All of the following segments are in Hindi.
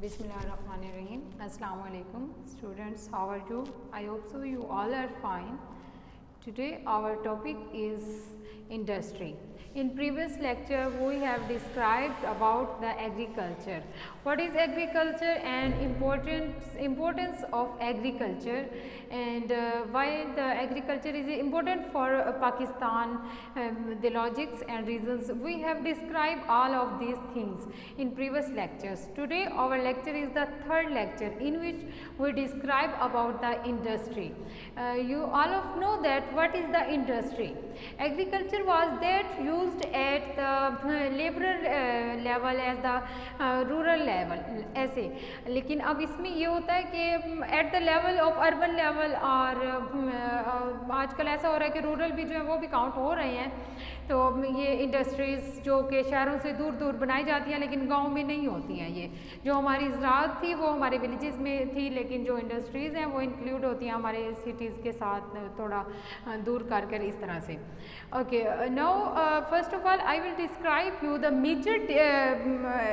Bismillahirrahmanirrahim. Assalamu alaikum students, how are you? I hope so you all are fine. Today our topic is industry. In previous lecture we have described about the agriculture. What is agriculture and importance of agriculture, and why the agriculture is important for Pakistan, the logics and reasons. We have described all of these things in previous lectures. Today our lecture is the third lecture in which we describe about the industry. You all of know that what is the industry. Agriculture was that used at the laborer level as the rural level ऐसे, लेकिन अब इसमें ये होता है कि at the level of urban level, और आजकल ऐसा हो रहा है कि रूरल भी जो है वो भी काउंट हो रहे हैं. तो ये इंडस्ट्रीज़ जो कि शहरों से दूर दूर बनाई जाती हैं लेकिन गांव में नहीं होती हैं. ये जो हमारी ज़राअत थी वो हमारे विलेजेस में थी, लेकिन जो इंडस्ट्रीज़ हैं वो इंक्लूड होती हैं हमारे सिटीज़ के साथ थोड़ा दूर कर कर इस तरह से. Okay, now first of all I will describe you the major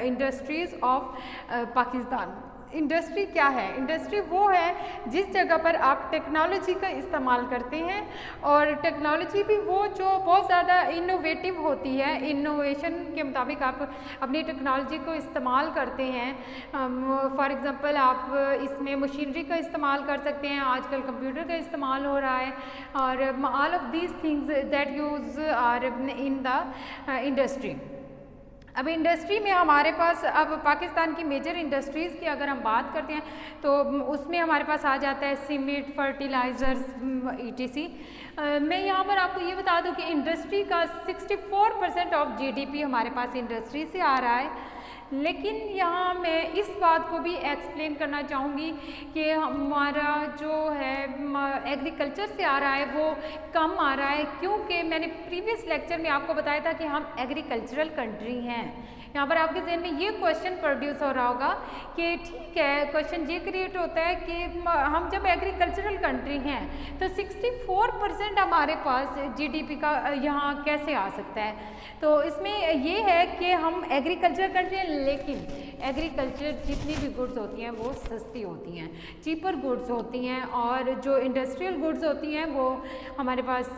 industries of Pakistan. Industry क्या है? इंडस्ट्री वो है जिस जगह पर आप टेक्नोलॉजी का इस्तेमाल करते हैं, और टेक्नोलॉजी भी वो जो बहुत ज़्यादा इनोवेटिव होती है. इनोवेशन के मुताबिक आप अपनी टेक्नोलॉजी को इस्तेमाल करते हैं. फॉर एग्ज़ाम्पल आप इसमें मशीनरी का इस्तेमाल कर सकते हैं. आजकल कंप्यूटर का इस्तेमाल हो रहा है, और all of these things that use are in the industry. अब इंडस्ट्री में हमारे पास, अब पाकिस्तान की मेजर इंडस्ट्रीज़ की अगर हम बात करते हैं तो उसमें हमारे पास आ जाता है सीमेंट, फर्टिलाइज़र्स, ETC. मैं यहाँ पर आपको ये बता दूँ कि इंडस्ट्री का 64% ऑफ GDP हमारे पास इंडस्ट्री से आ रहा है. लेकिन यहाँ मैं इस बात को भी एक्सप्लेन करना चाहूँगी कि हमारा जो है एग्रीकल्चर से आ रहा है वो कम आ रहा है, क्योंकि मैंने प्रीवियस लेक्चर में आपको बताया था कि हम एग्रीकल्चरल कंट्री हैं. यहाँ पर आपके जहन में ये क्वेश्चन प्रोड्यूस हो रहा होगा कि ठीक है, क्वेश्चन ये क्रिएट होता है कि हम जब एग्रीकल्चरल कंट्री हैं तो 64% हमारे पास GDP का यहाँ कैसे आ सकता है. तो इसमें ये है कि हम एग्रीकल्चर कंट्री हैं, लेकिन एग्रीकल्चर जितनी भी गुड्स होती हैं वो सस्ती होती हैं, चीपर गुड्स होती हैं, और जो इंडस्ट्रियल गुड्स होती हैं वो हमारे पास,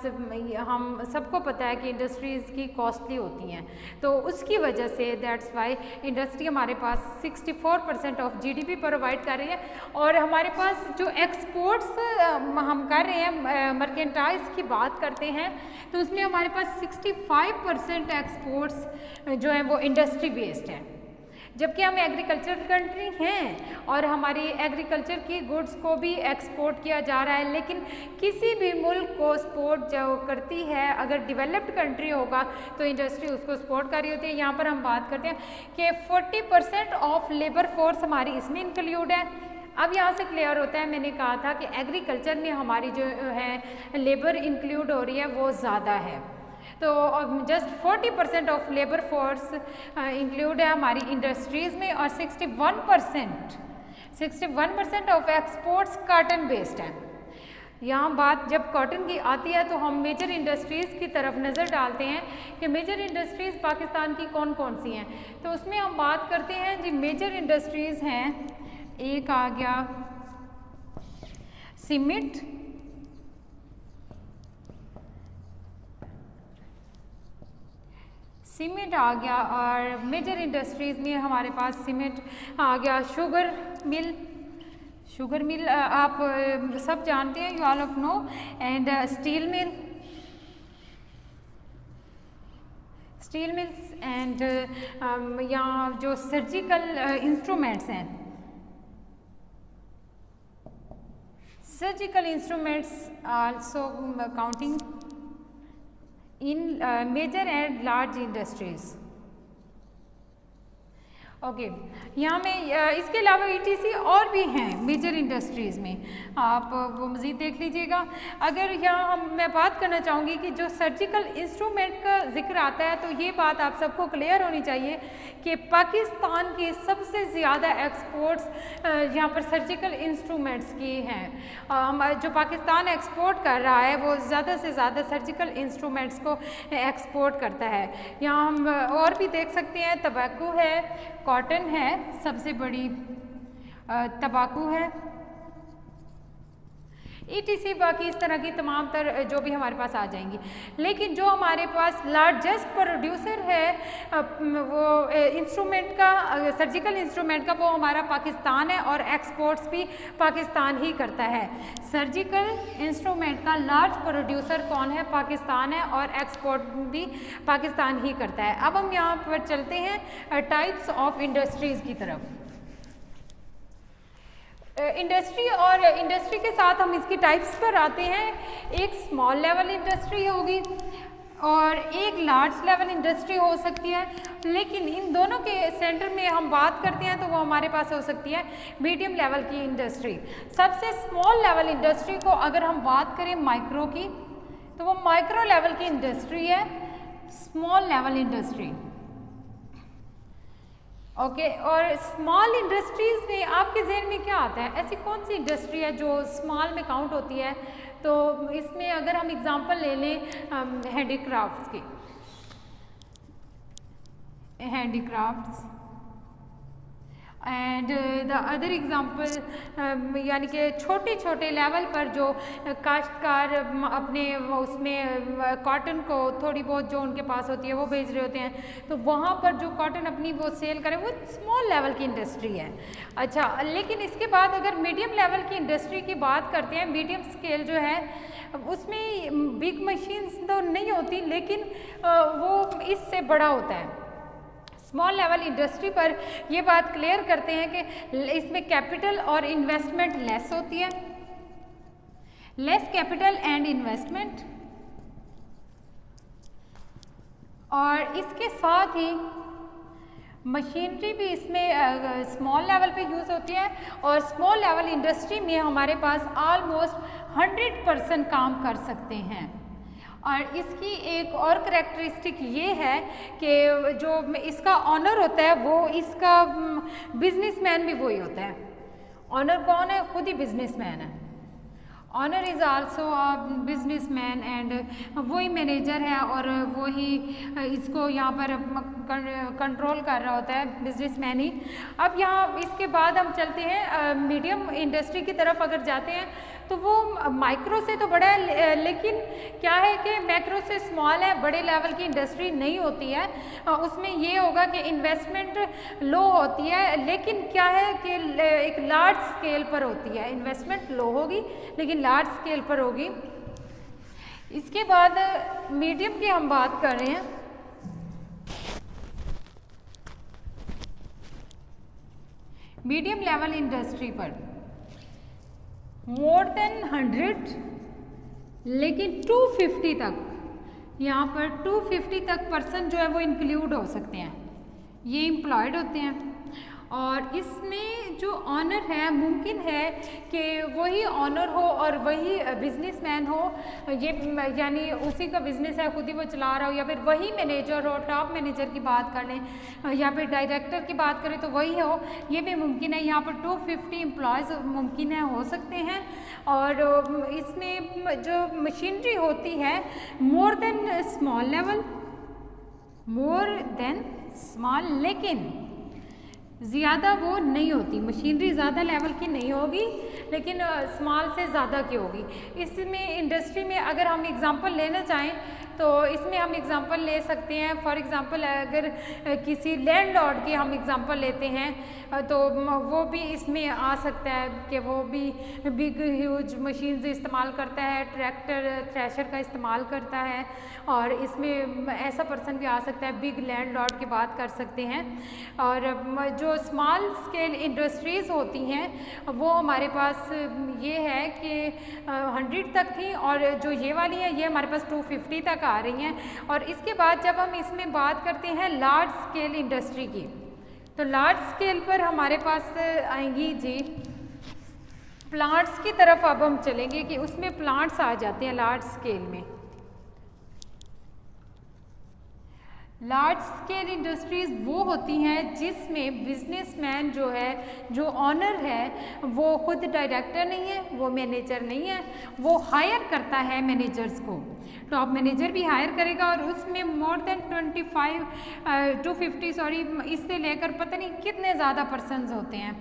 हम सबको पता है कि इंडस्ट्रीज़ की कॉस्टली होती हैं. तो उसकी वजह से दैट्स वाई इंडस्ट्री हमारे पास 64% ऑफ GDP प्रोवाइड कर रही है. और हमारे पास जो एक्सपोर्ट्स हम कर रहे हैं, मर्केंटाइज की बात करते हैं, तो उसमें हमारे पास 65% एक्सपोर्ट्स जो हैं वो इंडस्ट्री बेस्ड हैं. जबकि हम एग्रीकल्चर कंट्री हैं और हमारी एग्रीकल्चर की गुड्स को भी एक्सपोर्ट किया जा रहा है. लेकिन किसी भी मुल्क को सपोर्ट जो करती है, अगर डेवलप्ड कंट्री होगा तो इंडस्ट्री उसको सपोर्ट कर रही होती है. यहाँ पर हम बात करते हैं कि 40% ऑफ लेबर फोर्स हमारी इसमें इंक्लूड है. अब यहाँ से क्लियर होता है, मैंने कहा था कि एग्रीकल्चर में हमारी जो है लेबर इंक्लूड हो रही है वो ज़्यादा है. तो just 40% of labour force include है हमारी इंडस्ट्रीज़ में, और 61% ऑफ एक्सपोर्ट्स कॉटन बेस्ड हैं. यहाँ बात जब कॉटन की आती है तो हम मेजर इंडस्ट्रीज़ की तरफ नज़र डालते हैं कि मेजर इंडस्ट्रीज़ पाकिस्तान की कौन कौन सी हैं. तो उसमें हम बात करते हैं जी, मेजर इंडस्ट्रीज़ हैं, एक आ गया सीमेंट, सीमेंट आ गया, और मेजर इंडस्ट्रीज़ में हमारे पास सीमेंट आ गया. शुगर मिल आप सब जानते हैं, you all of know. And steel mills, and यहाँ जो सर्जिकल इंस्ट्रूमेंट्स हैं, surgical instruments also counting in major and large industries. Okay, यहाँ में इसके अलावा ETC और भी हैं मेजर इंडस्ट्रीज़ में, आप वो मज़ीद देख लीजिएगा. अगर यहाँ मैं बात करना चाहूँगी कि जो सर्जिकल इंस्ट्रूमेंट का जिक्र आता है, तो ये बात आप सबको क्लियर होनी चाहिए कि पाकिस्तान की सबसे ज़्यादा एक्सपोर्ट्स यहाँ पर सर्जिकल इंस्ट्रूमेंट्स की हैं. हमारा जो पाकिस्तान एक्सपोर्ट कर रहा है वो ज़्यादा से ज़्यादा सर्जिकल इंस्ट्रूमेंट्स को एक्सपोर्ट करता है. यहाँ हम और भी देख सकते हैं, तंबाकू है, कॉटन है, सबसे बड़ी तंबाकू है, ETC बाकी इस तरह की तमाम जो भी हमारे पास आ जाएंगी। लेकिन जो हमारे पास लार्जेस्ट प्रोड्यूसर है वो इंस्ट्रूमेंट का, सर्जिकल इंस्ट्रूमेंट का, वो हमारा पाकिस्तान है और एक्सपोर्ट्स भी पाकिस्तान ही करता है। सर्जिकल इंस्ट्रूमेंट का लार्ज प्रोड्यूसर कौन है? पाकिस्तान है और एक्सपोर्ट भी पाकिस्तान ही करता है। अब हम यहाँ पर चलते हैं टाइप्स ऑफ इंडस्ट्रीज़ की तरफ। इंडस्ट्री और इंडस्ट्री के साथ हम इसकी टाइप्स पर आते हैं। एक स्मॉल लेवल इंडस्ट्री होगी और एक लार्ज लेवल इंडस्ट्री हो सकती है, लेकिन इन दोनों के सेंटर में हम बात करते हैं तो वो हमारे पास हो सकती है मीडियम लेवल की इंडस्ट्री। सबसे स्मॉल लेवल इंडस्ट्री को अगर हम बात करें माइक्रो की, तो वो माइक्रो लेवल की इंडस्ट्री है, स्मॉल लेवल इंडस्ट्री। ओके, और स्मॉल इंडस्ट्रीज़ में आपके जहन में क्या आता है? ऐसी कौन सी इंडस्ट्री है जो स्मॉल में काउंट होती है? तो इसमें अगर हम एग्जांपल ले लें हैंडीक्राफ्ट्स की, handicrafts and the other example, यानी कि छोटे छोटे लेवल पर जो काश्तकार अपने उसमें कॉटन को थोड़ी बहुत जो उनके पास होती है वो बेच रहे होते हैं, तो वहाँ पर जो कॉटन अपनी वो सेल करें, वो स्मॉल लेवल की इंडस्ट्री है। अच्छा, लेकिन इसके बाद अगर मीडियम लेवल की इंडस्ट्री की बात करते हैं, मीडियम स्केल जो है उसमें बिग मशीन्स तो नहीं होती, लेकिन वो इससे बड़ा होता है। स्मॉल लेवल इंडस्ट्री पर ये बात क्लियर करते हैं कि इसमें कैपिटल और इन्वेस्टमेंट लेस होती है, लेस कैपिटल एंड इन्वेस्टमेंट, और इसके साथ ही मशीनरी भी इसमें स्मॉल लेवल पे यूज़ होती है। और स्मॉल लेवल इंडस्ट्री में हमारे पास ऑलमोस्ट 100% काम कर सकते हैं। और इसकी एक और करैक्टरिस्टिक ये है कि जो इसका ऑनर होता है वो इसका बिजनेसमैन भी वही होता है। ऑनर कौन है? खुद ही बिजनेसमैन है। Owner is also a businessman and वही मैनेजर है और वही इसको यहाँ पर कंट्रोल कर रहा होता है, बिजनेसमैन ही। अब यहाँ इसके बाद हम चलते हैं मीडियम इंडस्ट्री की तरफ। अगर जाते हैं तो वो माइक्रो से तो बड़ा है, लेकिन क्या है कि मैक्रो से स्मॉल है, बड़े लेवल की इंडस्ट्री नहीं होती है। उसमें ये होगा कि इन्वेस्टमेंट लो होती है, लेकिन क्या है कि एक लार्ज स्केल पर होती है। इन्वेस्टमेंट लो होगी लेकिन लार्ज स्केल पर होगी। इसके बाद मीडियम की हम बात कर रहे हैं। मीडियम लेवल इंडस्ट्री पर मोर देन 100 लेकिन 250 तक, यहाँ पर 250 तक पर्सन जो है वो इंक्लूड हो सकते हैं, ये एम्प्लॉयड होते हैं। और इसमें जो ऑनर है, मुमकिन है कि वही ऑनर हो और वही बिजनेसमैन हो, ये यानी उसी का बिजनेस है, खुद ही वो चला रहा हो, या फिर वही मैनेजर हो। टॉप मैनेजर की बात कर लें या फिर डायरेक्टर की बात करें तो वही हो, ये भी मुमकिन है। यहाँ पर 250 एम्प्लॉयज़ मुमकिन है, हो सकते हैं। और इसमें जो मशीनरी होती है more than small level, more than small, लेकिन ज़्यादा वो नहीं होती। मशीनरी ज़्यादा लेवल की नहीं होगी लेकिन स्मॉल से ज़्यादा की होगी। इसमें इंडस्ट्री में अगर हम एग्ज़ाम्पल लेना चाहें तो इसमें हम एग्ज़ाम्पल ले सकते हैं। फॉर एग्ज़ाम्पल अगर किसी लैंडलॉर्ड की हम एग्ज़ाम्पल लेते हैं तो वो भी इसमें आ सकता है कि वो भी बिग ह्यूज मशीन्स इस्तेमाल करता है, ट्रैक्टर थ्रेशर का इस्तेमाल करता है। और इसमें ऐसा पर्सन भी आ सकता है, बिग लैंडलॉर्ड की बात कर सकते हैं। और जो स्मॉल स्केल इंडस्ट्रीज़ होती हैं वो हमारे पास ये है कि 100 तक थी, और जो ये वाली है ये हमारे पास 250 तक आ रही हैं। और इसके बाद जब हम इसमें बात करते हैं लार्ज स्केल इंडस्ट्री की, तो लार्ज स्केल पर हमारे पास आएंगी जी प्लांट्स की तरफ। अब हम चलेंगे कि उसमें प्लांट्स आ जाते हैं लार्ज स्केल में। लार्ज स्केल इंडस्ट्रीज़ वो होती हैं जिसमें बिजनेसमैन जो है, जो ऑनर है, वो खुद डायरेक्टर नहीं है, वो मैनेजर नहीं है, वो हायर करता है मैनेजर्स को, टॉप मैनेजर भी हायर करेगा और उसमें मोर देन 250 इससे लेकर पता नहीं कितने ज़्यादा पर्सन्स होते हैं,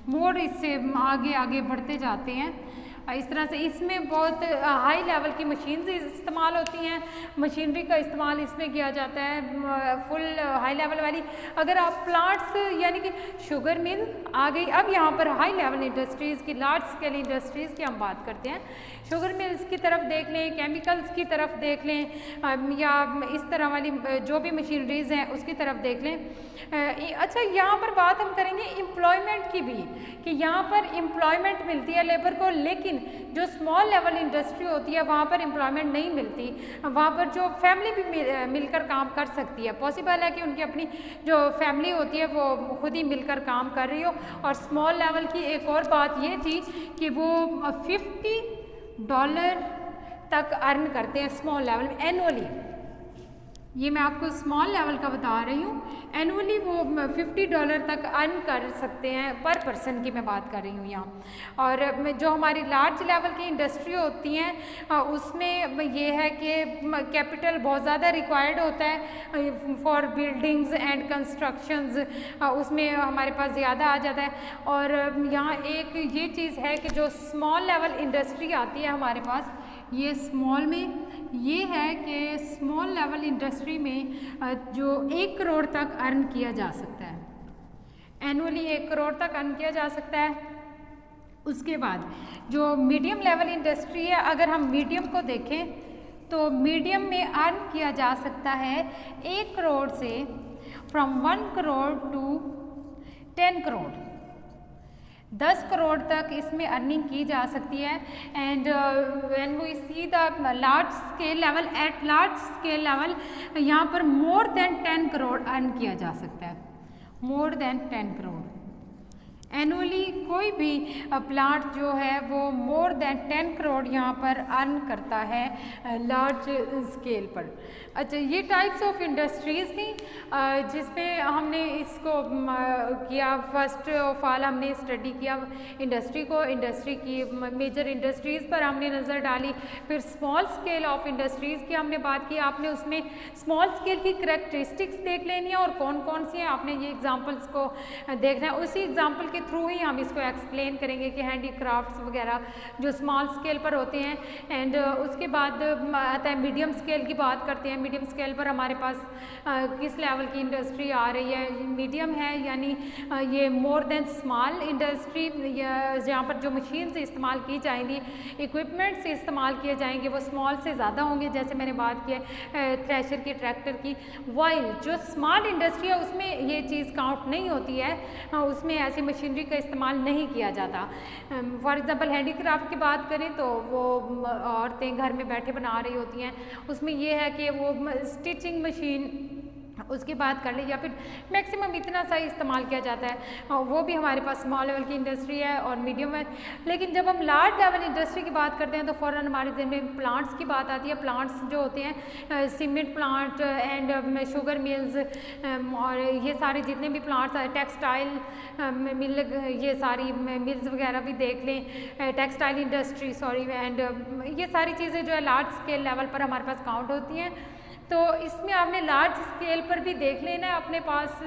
मोर इससे आगे आगे बढ़ते जाते हैं। इस तरह से इसमें बहुत हाई लेवल की मशीन्स इस्तेमाल होती हैं, मशीनरी का इस्तेमाल इसमें किया जाता है फुल हाई लेवल वाली। अगर आप प्लांट्स यानी कि शुगर मिल आ गई, अब यहाँ पर हाई लेवल इंडस्ट्रीज़ की, लार्ज स्केल इंडस्ट्रीज़ की हम बात करते हैं। शुगर मिल्स की तरफ देख लें, केमिकल्स की तरफ देख लें, या इस तरह वाली जो भी मशीनरीज़ हैं उसकी तरफ देख लें। अच्छा, यहाँ पर बात हम करेंगे एम्प्लॉयमेंट की भी, कि यहाँ पर एम्प्लॉयमेंट मिलती है लेबर को, लेकिन जो स्मॉल लेवल इंडस्ट्री होती है वहाँ पर एम्प्लॉयमेंट नहीं मिलती। वहाँ पर जो फैमिली भी मिलकर काम कर सकती है, पॉसिबल है कि उनकी अपनी जो फैमिली होती है वो खुद ही मिलकर काम कर रही हो। और स्मॉल लेवल की एक और बात ये थी कि वो $50 तक अर्न करते हैं स्मॉल लेवल में एनुअली। ये मैं आपको स्मॉल लेवल का बता रही हूँ, एनुअली वो $50 तक अर्न कर सकते हैं पर पर्सन की मैं बात कर रही हूँ यहाँ। और जो हमारी लार्ज लेवल की इंडस्ट्री होती हैं उसमें ये है कि कैपिटल बहुत ज़्यादा रिक्वायर्ड होता है फॉर बिल्डिंग्स एंड कंस्ट्रक्शंस, उसमें हमारे पास ज़्यादा आ जाता है। और यहाँ एक ये चीज़ है कि जो स्मॉल लेवल इंडस्ट्री आती है हमारे पास, ये स्मॉल में ये है कि स्मॉल लेवल इंडस्ट्री में जो 1 करोड़ तक अर्न किया जा सकता है, एनुअली 1 करोड़ तक अर्न किया जा सकता है। उसके बाद जो मीडियम लेवल इंडस्ट्री है, अगर हम मीडियम को देखें तो मीडियम में अर्न किया जा सकता है 1 करोड़ से, फ्रॉम 1 करोड़ टू 10 करोड़, 10 करोड़ तक इसमें अर्निंग की जा सकती है। And when we see the large scale level, at large scale level यहाँ पर मोर देन 10 करोड़ अर्न किया जा सकता है, मोर देन 10 करोड़ एनुअली। कोई भी प्लांट जो है वो मोर देन 10 करोड़ यहाँ पर अर्न करता है लार्ज स्केल पर। अच्छा, ये टाइप्स ऑफ इंडस्ट्रीज़ थी जिसमें हमने इसको किया। फर्स्ट ऑफ ऑल हमने स्टडी किया इंडस्ट्री को, इंडस्ट्री की मेजर इंडस्ट्रीज़ पर हमने नज़र डाली। फिर स्मॉल स्केल ऑफ इंडस्ट्रीज़ की हमने बात की। आपने उसमें स्मॉल स्केल की करैक्टरिस्टिक्स देख लेनी है और कौन कौन सी हैं, आपने ये एग्जांपल्स को देखना है। उसी एग्जांपल के थ्रू ही हम इसको एक्सप्लेन करेंगे कि हैंडीक्राफ्ट्स वगैरह जो स्मॉल स्केल पर होते हैं। एंड उसके बाद आता है मीडियम स्केल की बात करते हैं। मीडियम स्केल पर हमारे पास किस लेवल की इंडस्ट्री आ रही है, मीडियम है यानी ये मोर देन स्मॉल इंडस्ट्री, जहाँ पर जो मशीन से इस्तेमाल की जाएंगी, इक्विपमेंट से इस्तेमाल किए जाएंगे वो स्मॉल से ज़्यादा होंगे, जैसे मैंने बात की है थ्रेशर की, ट्रैक्टर की। वाइल जो स्मॉल इंडस्ट्री है उसमें ये चीज़ काउंट नहीं होती है, उसमें ऐसी मशीनरी का इस्तेमाल नहीं किया जाता। फॉर एग्जांपल हैंडीक्राफ्ट की बात करें तो वो औरतें घर में बैठे बना रही होती हैं, उसमें ये है कि वो स्टिचिंग मशीन उसकी बात कर ले, या फिर मैक्सिमम इतना सा इस्तेमाल किया जाता है, वो भी हमारे पास स्मॉल लेवल की इंडस्ट्री है और मीडियम है। लेकिन जब हम लार्ज लेवल इंडस्ट्री की बात करते हैं तो फ़ौरन हमारे ज़हन में प्लांट्स की बात आती है। प्लांट्स जो होते हैं cement plant and sugar mills और ये सारे जितने भी प्लांट्स हैं, टेक्सटाइल मिल, ये सारी मिल्स वगैरह भी देख लें, टेक्सटाइल इंडस्ट्री एंड ये सारी चीज़ें जो है लार्ज स्केल लेवल पर हमारे पास काउंट होती हैं। तो इसमें आपने लार्ज स्केल पर भी देख लेना है अपने पास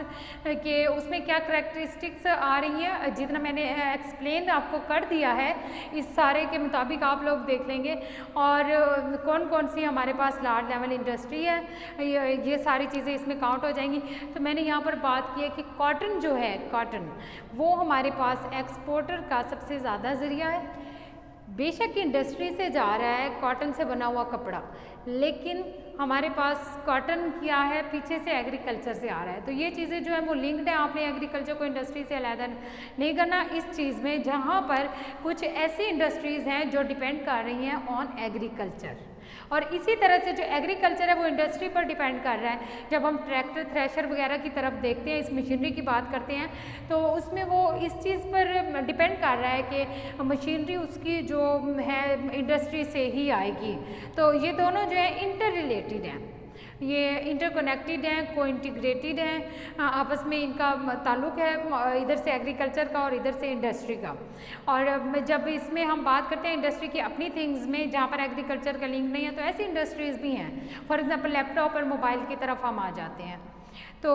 कि उसमें क्या करैक्टरिस्टिक्स आ रही हैं। जितना मैंने एक्सप्लेन आपको कर दिया है इस सारे के मुताबिक आप लोग देख लेंगे, और कौन कौन सी हमारे पास लार्ज लेवल इंडस्ट्री है, ये सारी चीज़ें इसमें काउंट हो जाएंगी। तो मैंने यहाँ पर बात की है कि कॉटन जो है, कॉटन वो हमारे पास एक्सपोर्टर का सबसे ज़्यादा ज़रिया है। बेशक इंडस्ट्री से जा रहा है कॉटन से बना हुआ कपड़ा, लेकिन हमारे पास कॉटन क्या है पीछे से एग्रीकल्चर से आ रहा है। तो ये चीज़ें जो है वो लिंक्ड है, आपने एग्रीकल्चर को इंडस्ट्री से अलग नहीं करना इस चीज़ में, जहाँ पर कुछ ऐसी इंडस्ट्रीज़ हैं जो डिपेंड कर रही हैं ऑन एग्रीकल्चर, और इसी तरह से जो एग्रीकल्चर है वो इंडस्ट्री पर डिपेंड कर रहा है। जब हम ट्रैक्टर, थ्रेशर वगैरह की तरफ देखते हैं, इस मशीनरी की बात करते हैं, तो उसमें वो इस चीज़ पर डिपेंड कर रहा है कि मशीनरी उसकी जो है इंडस्ट्री से ही आएगी। तो ये दोनों जो है इंटर रिलेटेड हैं, ये इंटरकनेक्टेड हैं, को इंटीग्रेटेड हैं, आपस में इनका ताल्लुक़ है, इधर से एग्रीकल्चर का और इधर से इंडस्ट्री का। और जब इसमें हम बात करते हैं इंडस्ट्री की अपनी थिंग्स में जहाँ पर एग्रीकल्चर का लिंक नहीं है, तो ऐसी इंडस्ट्रीज़ भी हैं। फॉर एग्जांपल लैपटॉप और मोबाइल की तरफ हम आ जाते हैं। तो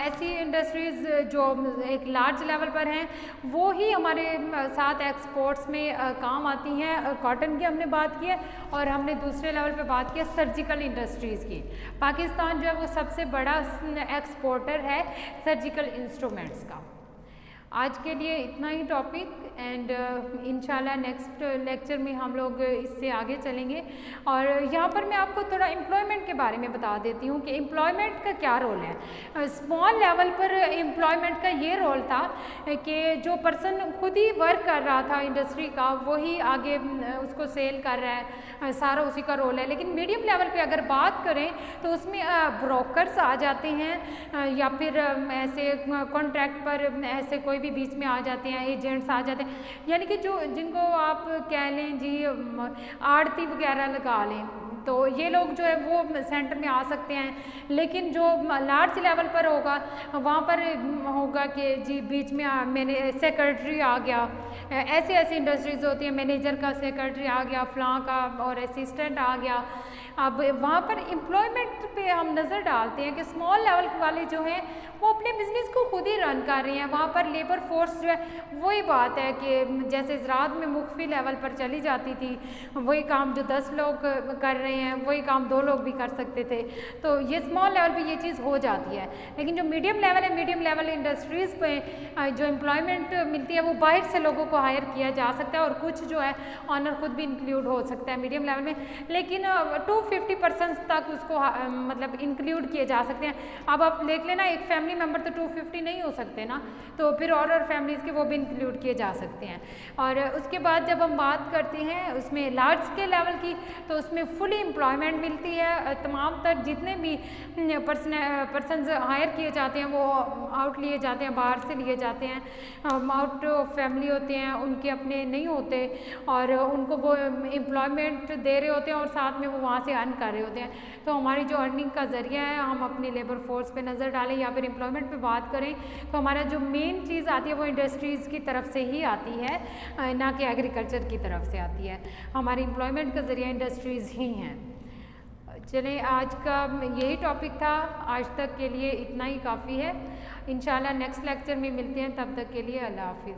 ऐसी इंडस्ट्रीज़ जो एक लार्ज लेवल पर हैं वो ही हमारे साथ एक्सपोर्ट्स में काम आती हैं। कॉटन की हमने बात की है और हमने दूसरे लेवल पे बात की है सर्जिकल इंडस्ट्रीज़ की। पाकिस्तान जो है वो सबसे बड़ा एक्सपोर्टर है सर्जिकल इंस्ट्रूमेंट्स का। आज के लिए इतना ही टॉपिक एंड इंशाल्लाह नेक्स्ट लेक्चर में हम लोग इससे आगे चलेंगे। और यहाँ पर मैं आपको थोड़ा एम्प्लॉयमेंट के बारे में बता देती हूँ कि एम्प्लॉयमेंट का क्या रोल है। स्मॉल लेवल पर एम्प्लॉयमेंट का ये रोल था कि जो पर्सन खुद ही वर्क कर रहा था इंडस्ट्री का वही आगे उसको सेल कर रहा है, सारा उसी का रोल है। लेकिन मीडियम लेवल पे अगर बात करें तो उसमें ब्रोकर्स आ जाते हैं या फिर ऐसे कॉन्ट्रैक्ट पर ऐसे कोई भी बीच में आ जाते हैं, एजेंट्स आ जाते हैं, यानी कि जो जिनको आप कह लें जी आड़ती वगैरह लगा लें, तो ये लोग जो है वो सेंटर में आ सकते हैं। लेकिन जो लार्ज लेवल पर होगा वहाँ पर होगा कि जी बीच में मैंने सेक्रेटरी आ गया, ऐसी ऐसी इंडस्ट्रीज़ होती हैं, मैनेजर का सेक्रेटरी आ गया, फ्लां का और असिस्टेंट आ गया। अब वहाँ पर एम्प्लॉयमेंट पे हम नज़र डालते हैं कि स्मॉल लेवल वाले जो हैं वो अपने बिजनेस को खुद ही रन कर रहे हैं। वहाँ पर लेबर फोर्स जो है वही बात है कि जैसे ज़राअत में मुख्तलिफ लेवल पर चली जाती थी, वही काम जो 10 लोग कर रहे हैं वही काम 2 लोग भी कर सकते थे। तो ये स्मॉल लेवल पे ये चीज़ हो जाती है। लेकिन जो मीडियम लेवल है, मीडियम लेवल इंडस्ट्रीज़ पे जो एम्प्लॉयमेंट मिलती है वो बाहर से लोगों को हायर किया जा सकता है और कुछ जो है ऑनर खुद भी इंक्लूड हो सकता है मीडियम लेवल में। लेकिन 250% तक उसको मतलब इंक्लूड किए जा सकते हैं। अब आप देख लेना एक फैमिली मेम्बर तो 250 नहीं हो सकते ना, तो फिर और फैमिलीज़ के वो भी इंक्लूड किए जा सकते हैं। और उसके बाद जब हम बात करते हैं उसमें लार्ज स्केल लेवल की, तो उसमें फुली एम्प्लॉयमेंट मिलती है। तमाम तर जितने भी पर्सनस हायर किए जाते हैं वो आउट लिए जाते हैं, बाहर से लिए जाते हैं, आउट ऑफ फैमिली होते हैं, उनके अपने नहीं होते और उनको वो एम्प्लॉयमेंट दे रहे होते हैं और साथ में वो वहाँ से अर्न कर रहे होते हैं। तो हमारी जो अर्निंग का ज़रिया है, हम अपनी लेबर फोर्स पे नज़र डालें या फिर एम्प्लॉयमेंट पे बात करें तो हमारा जो मेन चीज़ आती है वो इंडस्ट्रीज़ की तरफ से ही आती है, ना कि एग्रीकल्चर की तरफ से आती है। हमारी एम्प्लॉयमेंट का ज़रिया इंडस्ट्रीज़ ही हैं। चलें, आज का यही टॉपिक था, आज तक के लिए इतना ही काफ़ी है। इंशाल्लाह नेक्स्ट लेक्चर में मिलते हैं, तब तक के लिए अल्लाह हाफिज़।